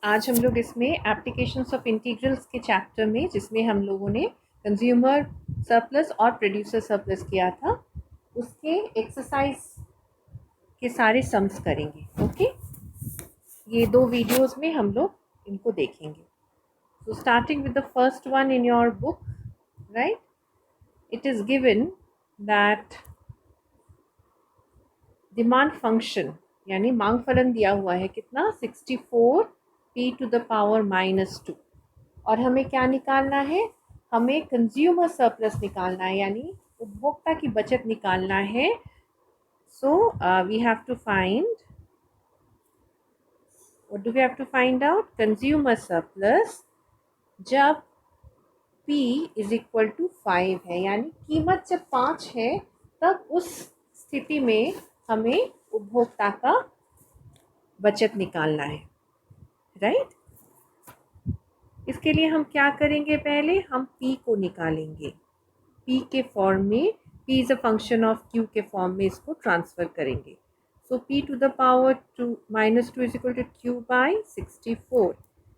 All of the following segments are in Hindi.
आज हम लोग इसमें एप्लीकेशंस ऑफ इंटीग्रल्स के चैप्टर में, जिसमें हम लोगों ने कंज्यूमर सरप्लस और प्रोड्यूसर सरप्लस किया था, उसके एक्सरसाइज के सारे सम्स करेंगे। ओके, ये दो वीडियोस में हम लोग इनको देखेंगे। So starting with the first one in your book, right? It is given that demand function यानी मांग फलन दिया हुआ है कितना, 64 p टू द पावर -2। और हमें क्या निकालना है, हमें कंज्यूमर सरप्लस निकालना है, यानी उपभोक्ता की बचत निकालना है। So we have to find, what do we have to find out, consumer surplus जब p इज इक्वल टू 5 है, यानी कीमत जब 5 है, तब उस स्थिति में हमें उपभोक्ता का बचत निकालना है, राइट। इसके लिए हम क्या करेंगे, पहले हम p को निकालेंगे, p के फॉर्म में, p is a function of q के फॉर्म में इसको ट्रांसफर करेंगे। So p to the power -2 is equal to q by 64।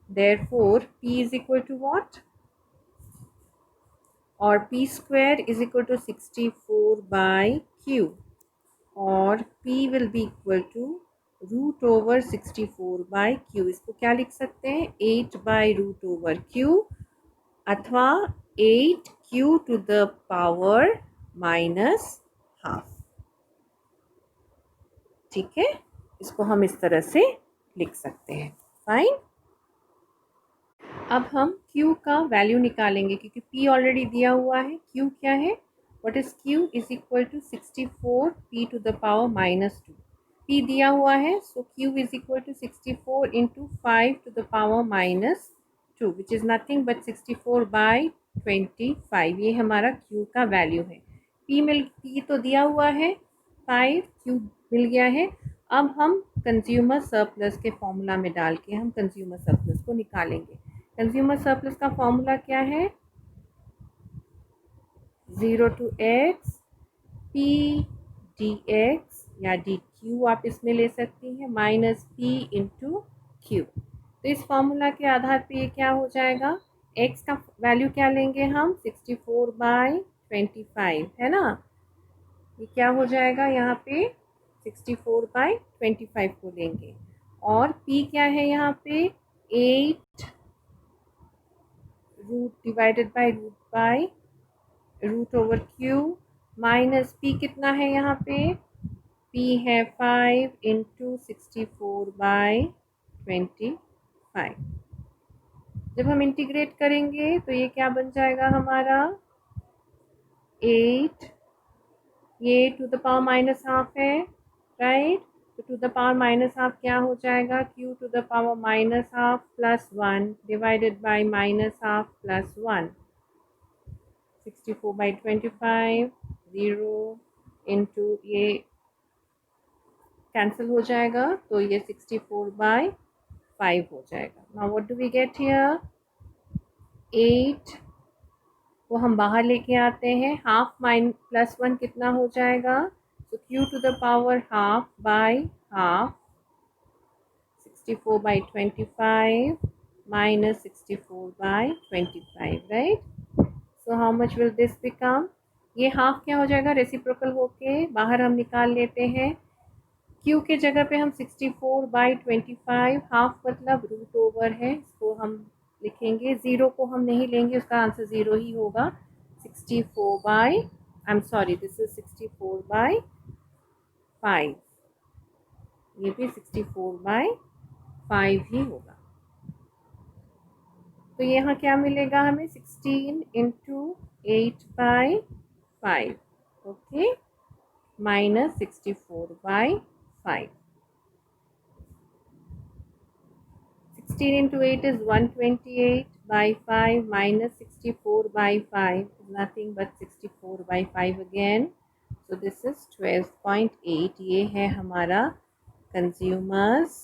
Therefore p is equal to what, और p square is equal to 64 by q, और p will be equal to root over 64 by q। इसको क्या लिख सकते हैं, 8 बाई रूट ओवर q, अथवा 8q टू द पावर -12। ठीक है, इसको हम इस तरह से लिख सकते हैं। फाइन, अब हम q का वैल्यू निकालेंगे, क्योंकि p ऑलरेडी दिया हुआ है। q क्या है, what is q, is equal to 64 p to the power -2। p दिया हुआ है, so q is equal to 64 into 5 to the power -2, which is nothing but 64 by 25। ये हमारा q का वैल्यू है। p तो दिया हुआ है 5, q मिल गया है। अब हम कंज्यूमर सरप्लस के फॉर्मूला में डाल के हम कंज्यूमर सरप्लस को निकालेंगे। कंज्यूमर सरप्लस का फॉर्मूला क्या है, 0 टू x p dx या dq आप इसमें ले सकती हैं, माइनस p इंटू q। तो इस फॉर्मूला के आधार पे ये क्या हो जाएगा, x का वैल्यू क्या लेंगे हम, 64 बाई 25 है ना। ये क्या हो जाएगा, यहाँ पे 64 बाई 25 को लेंगे, और p क्या है यहाँ पे, 8 root divided by root over q, minus p कितना है यहाँ पे, p है 5 इंटू 64 बाई 25। जब हम इंटीग्रेट करेंगे तो ये क्या बन जाएगा हमारा, 8, ये टू द पावर -12 है, राइट। तो टू द पावर -12 क्या हो जाएगा, q to the power -12 plus 1 divided by -12 plus 1। 64 by 25, 0 into, ये कैंसिल हो जाएगा, तो ये 64 बाई 5 हो जाएगा। Now what do we get here, 8 को हम बाहर लेके आते हैं, हाफ प्लस 1 कितना हो जाएगा, तो q to the power half by half, 64 by 25 minus 64 by 25, right. So how much will this become, ये हाफ क्या हो जाएगा, रेसिप्रोकल होके बाहर हम निकाल लेते हैं। q के जगह पे हम 64 बाई 25, हाफ मतलब रूट ओवर है, इसको हम लिखेंगे, ज़ीरो को हम नहीं लेंगे, उसका आंसर ज़ीरो ही होगा। 64 by, I am sorry, this is 64 by 5, ये भी 64 बाई 5 ही होगा। तो यहाँ क्या मिलेगा हमें, 16 into 8 by 5, okay, minus 64 by 5। 16 into 8 is 128 by 5 minus 64 by 5 is nothing but 64 by 5 again. So this is 12.8. ये है हमारा consumers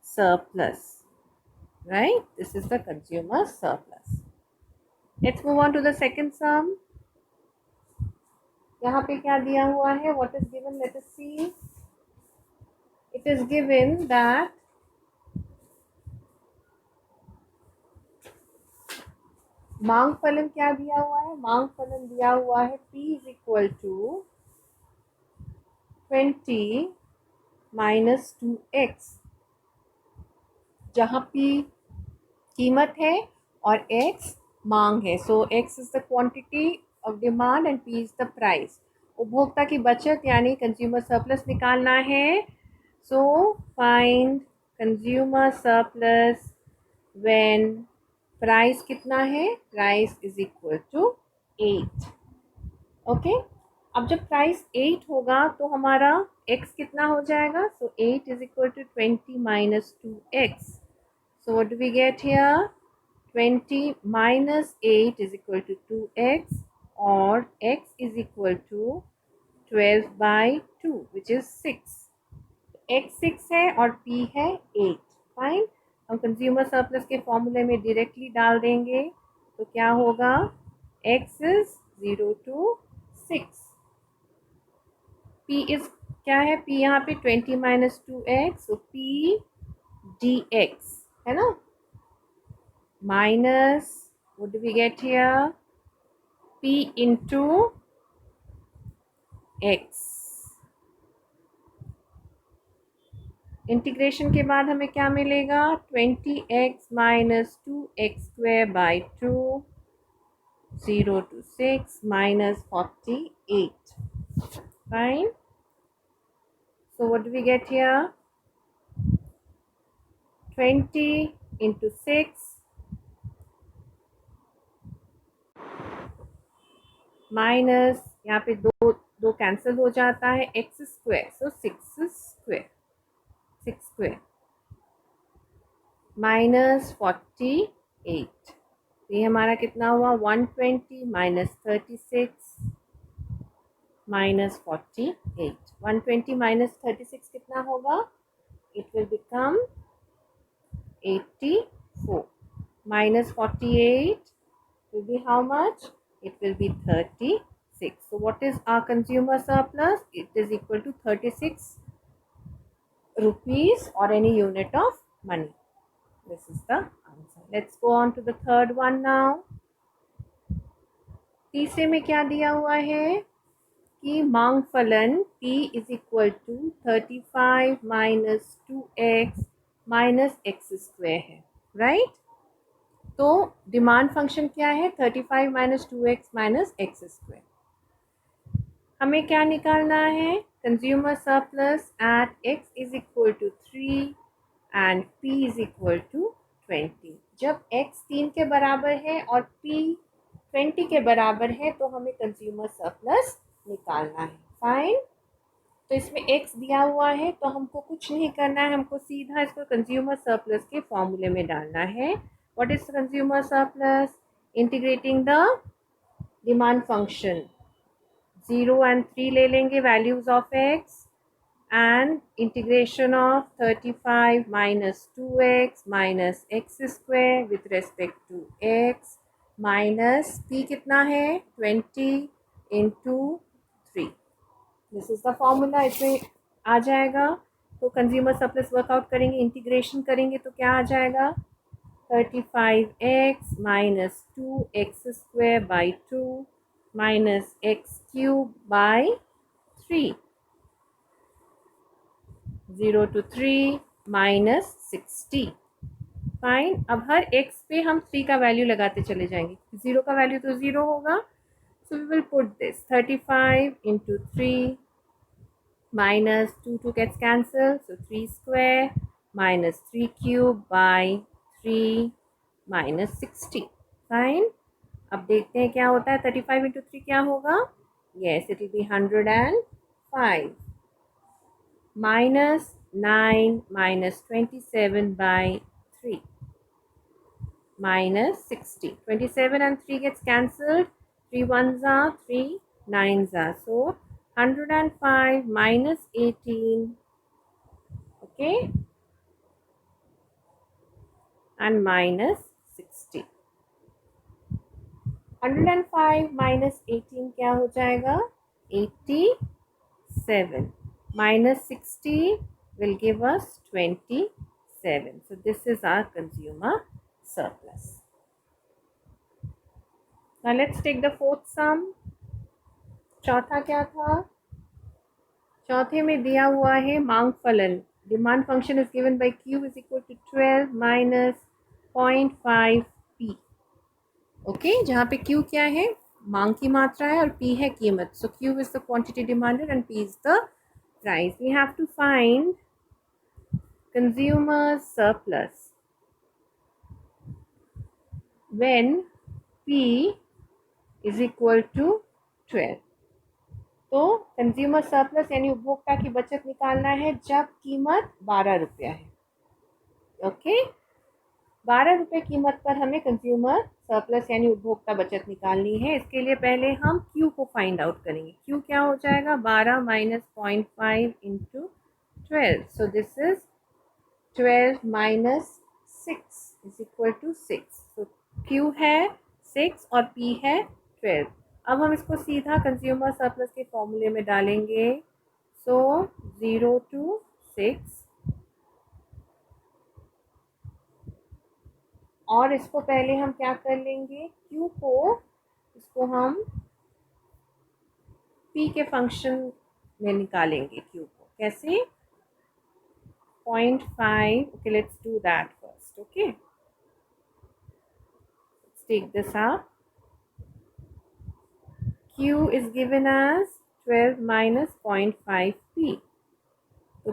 surplus, right? This is the consumer surplus. Let's move on to the second sum. यहाँ पे क्या दिया हुआ है, what is given, let us see. It is given that मांग फलन क्या दिया हुआ है? मांग फलन दिया हुआ है P is equal to 20 minus 2x, जहाँ P कीमत है और x मांग है. So x is the quantity of demand and P is the price. उपभोक्ता की बचत यानी कंज्यूमर सरप्लस निकालना है. So find consumer surplus when price कितना है? Price is equal to 8. Okay, अब जब प्राइस 8 होगा तो हमारा x कितना हो जाएगा? So 8 is equal to 20 minus 2x. So what do we get here? 20 minus 8 is equal to 2x, or x is equal to 12 by 2 which is 6. x 6 है और p है 8. फाइन, हम कंज्यूमर सरप्लस के फॉर्मूले में डायरेक्टली डाल देंगे तो क्या होगा? x is 0 to 6. p is क्या है? p यहाँ पे 20 minus 2x, so p dx है ना, minus what do we get here? p into x. Integration के बाद हमें क्या मिलेगा? 20x minus 2x square by 2, 0 to 6 minus 48. Fine. So what do we get here? 20 into 6 minus, यहाँ पे दो कैंसिल हो जाता है, x स्क्वायर, सो 6 स्क्वायर, 6 स्क्वायर माइनस 48. ये हमारा कितना हुआ? 120 माइनस 36 माइनस 48. 120 माइनस 36 कितना होगा? It will become 84. Minus 48 will be how much? It will be 36. So what is our consumer surplus? It is equal to 36 rupees or any unit of money. This is the answer. Let's go on to the third one now. तीसरे में क्या दिया हुआ है कि मांग फलन P is equal to 35 minus 2x minus x square है, right? तो डिमांड फंक्शन क्या है? 35 minus 2x minus x square. हमें क्या निकालना है? Consumer surplus at x is equal to 3 and p is equal to 20. जब x 3 के बराबर है और p 20 के बराबर है तो हमें कंज्यूमर सरप्लस निकालना है. फाइन, तो इसमें x दिया हुआ है तो हमको कुछ नहीं करना है, हमको सीधा इसको कंज्यूमर सरप्लस के फॉर्मूले में डालना है. What is consumer surplus? Integrating the demand function. 0 and 3 ले लेंगे values of x and integration of 35 minus 2x minus x square with respect to x minus p कितना है? 20 into 3. This is the formula. इसमें आ जाएगा तो कंज्यूमर सरप्लस वर्कआउट करेंगे, इंटीग्रेशन करेंगे तो क्या आ जाएगा? 35x minus 2x square by 2 minus x cube by 3. 0 to 3 minus 60. Fine, अब हर x पे हम 3 का वैल्यू लगाते चले जाएंगे. 0 का वैल्यू तो 0 होगा, so we will put this 35 into 3 minus 2 gets cancelled, so 3 square minus 3 cube by 3 minus 60. Fine, अब देखते हैं क्या होता है. 35 इंटू 3 क्या होगा? Yes, it will be 105 minus 9 minus 27 by 3 minus 60. 27 and 3 gets cancelled. 3 ones are 3 9s are, so 105 minus 18, okay, and minus 60. 105 minus 18 क्या हो जाएगा? 87. Minus 60 will give us 27. So this is our consumer surplus. Now let's take the fourth sum. चौथा क्या था? चौथे में दिया हुआ है मांग फलन. Demand function is given by Q is equal to 12 minus 0.5 P. Okay, जहाँ पे Q क्या है? मांग की मात्रा है और P है कीमत. So Q is the quantity demanded and P is the price. We have to find consumer surplus when P is equal to 12. तो कंज्यूमर सरप्लस यानी उपभोक्ता की बचत निकालना है जब कीमत 12 रुपया है. ओके, 12 रुपये कीमत पर हमें कंज्यूमर सरप्लस यानी उपभोक्ता बचत निकालनी है. इसके लिए पहले हम Q को फाइंड आउट करेंगे. Q क्या हो जाएगा? 12 minus 0.5 into 12. So this is 12 minus 6 is equal to 6. सो Q है 6 और P है 12. अब हम इसको सीधा कंज्यूमर सरप्लस के फॉर्मूले में डालेंगे. सो 0 to 6 और इसको पहले हम क्या कर लेंगे? Q को इसको हम P के फंक्शन में निकालेंगे. Q को कैसे? 0.5. Okay, let's do that first. Okay, let's take this up. Q is given as 12 minus 0.5 P. So,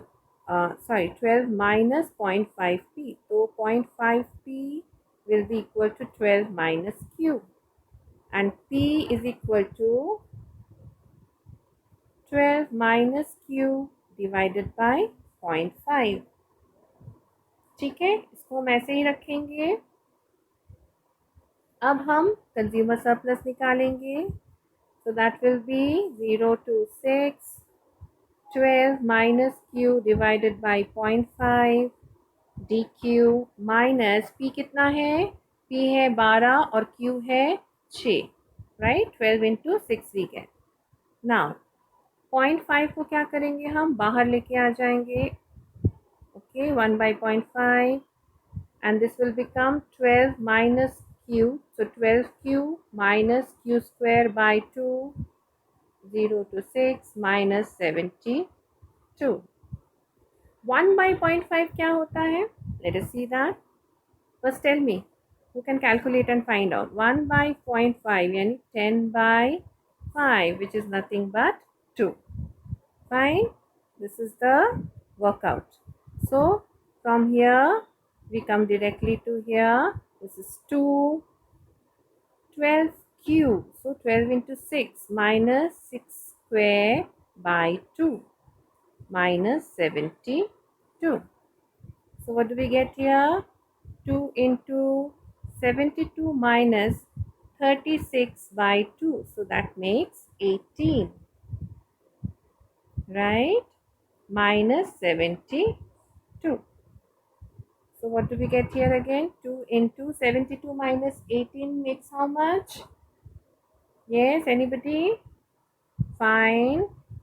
12 minus 0.5 P. So 0.5 P will be equal to 12 minus Q. And P is equal to 12 minus Q divided by 0.5. ठीक है, इसको हम ऐसे ही रखेंगे. अब हम कंज्यूमर सरप्लस निकालेंगे. So that will be 0 to 6, 12 minus Q divided by 0.5 dQ minus P कितना है? P है 12 और Q है 6, right? 12 into 6 we get. Now 0.5 को क्या करेंगे? हम बाहर लेके आ जाएंगे. Okay, 1 by 0.5 and this will become 12 minus Q. So 12Q minus Q square by 2, 0 to 6 minus 72. 1 by 0.5 क्या होता है? Let us see that. First tell me, who can calculate and find out? 1 by 0.5 यानी 10 by 5 which is nothing but 2. Fine, this is the workout. So from here we come directly to here. This is 2, 12Q. So 12 into 6 minus 6 square by 2 minus 72. So what do we get here? 2 into 72 minus 36 by 2. So that makes 18. Right? Minus 72. So what do we get here again? 2 into 72 minus 18 makes how much? Yes, anybody? Fine.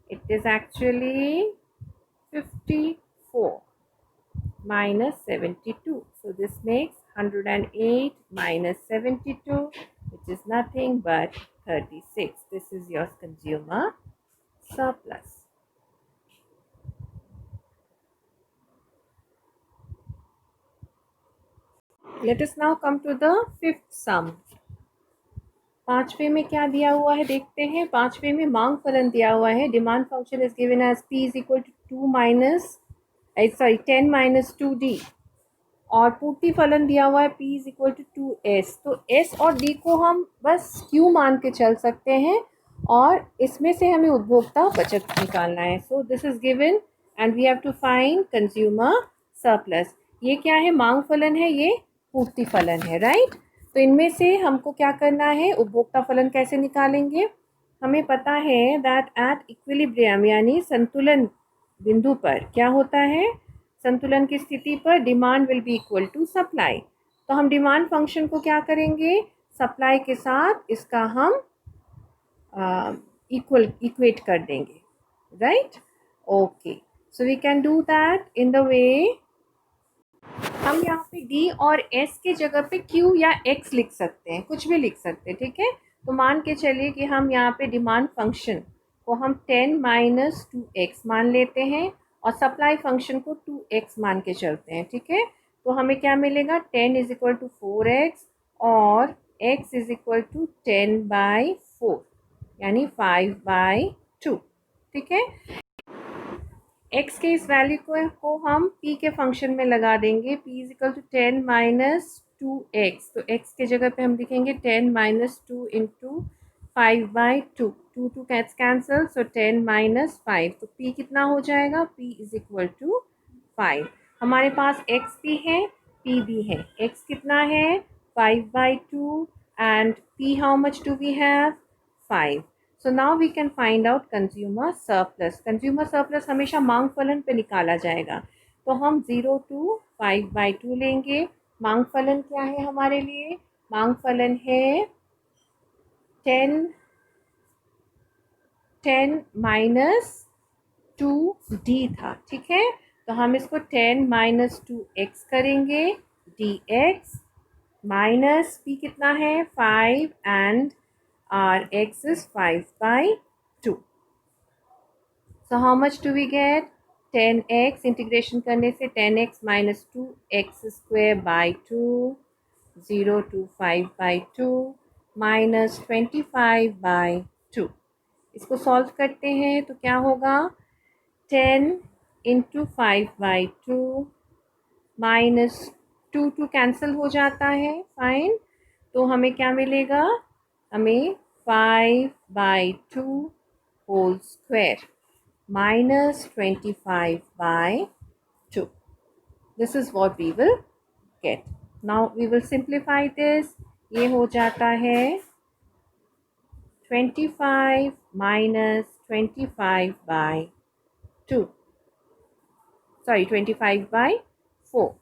It is actually 54 minus 72. So this makes 108 minus 72, which is nothing but 36. This is your consumer surplus. Let us now come to the fifth sum. पांचवे में क्या दिया हुआ है देखते हैं. पांचवे में मांग फलन दिया हुआ है. Demand function is given as P is equal to 10 minus 2D और पूर्ति फलन दिया हुआ है P is equal to 2S. तो S और D को हम बस Q मान के चल सकते हैं और इसमें से हमें उपभोक्ता बचत निकालना है. So this is given and we have to find consumer surplus. ये क्या है? मांग फलन है, ये पूर्ति फलन है, राइट? तो इनमें से हमको क्या करना है? उपभोक्ता फलन कैसे निकालेंगे? हमें पता है दैट एट इक्विलिब्रियम यानी संतुलन बिंदु पर क्या होता है? संतुलन की स्थिति पर demand will be equal to supply. तो हम डिमांड फंक्शन को क्या करेंगे? सप्लाई के साथ इसका हम इक्वेट कर देंगे, right? Okay, so we can do that in the way. हम यहाँ पे D और S के जगह पे Q या X लिख सकते हैं, कुछ भी लिख सकते हैं, ठीक है? तो मान के चलिए कि हम यहाँ पे डिमांड फंक्शन को हम 10 माइनस 2x मान लेते हैं और सप्लाई फंक्शन को 2x मान के चलते हैं, ठीक है। तो हमें क्या मिलेगा, 10 इज इक्वल टू 4x और x इज इक्वल टू 10/4 यानी 5/2, ठीक है। x के इस वैल्यू को हम p के फंक्शन में लगा देंगे, p is equal to 10 minus 2x, तो x के जगह पे हम लिखेंगे 10 minus 2 into 5/2, 2 cancel, so 10 minus 5, तो p कितना हो जाएगा, p इज इक्वल टू 5। हमारे पास x भी है, p भी है। x कितना है, 5/2 and p how much do we have, 5। So now we can find out consumer surplus. Consumer surplus हमेशा मांग फलन पे निकाला जाएगा, तो हम 0 to 5/2 लेंगे। मांग फलन क्या है हमारे लिए, मांग फलन है 10 माइनस 2d था, ठीक है। तो हम इसको 10 माइनस 2x करेंगे, dx माइनस p कितना है 5 and our x is 5/2. So how much do we get, 10x integration करने से 10x minus 2x square by 2, 0 to 5/2 minus 25/2। इसको सॉल्व करते हैं तो क्या होगा, 10 इंटू 5/2 माइनस 2 कैंसिल हो जाता है, फाइन। तो हमें क्या मिलेगा, हमें 5/2 whole square minus 25/2। This is what we will get. Now we will simplify this. ये हो जाता है 25 माइनस 25/2, सॉरी 25/4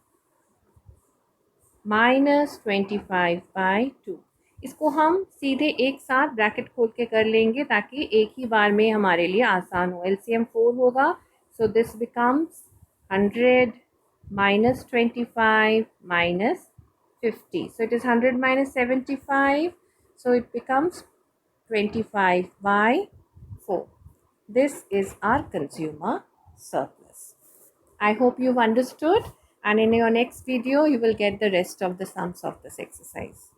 माइनस 25/2। इसको हम सीधे एक साथ ब्रैकेट खोल के कर लेंगे ताकि एक ही बार में हमारे लिए आसान हो। एलसीएम 4 होगा, so this becomes 100 minus 25 minus 50, so it is 100 minus 75, so it becomes 25/4. This is our consumer surplus. I hope you've understood, and in your next video you will get the rest of the sums of this exercise.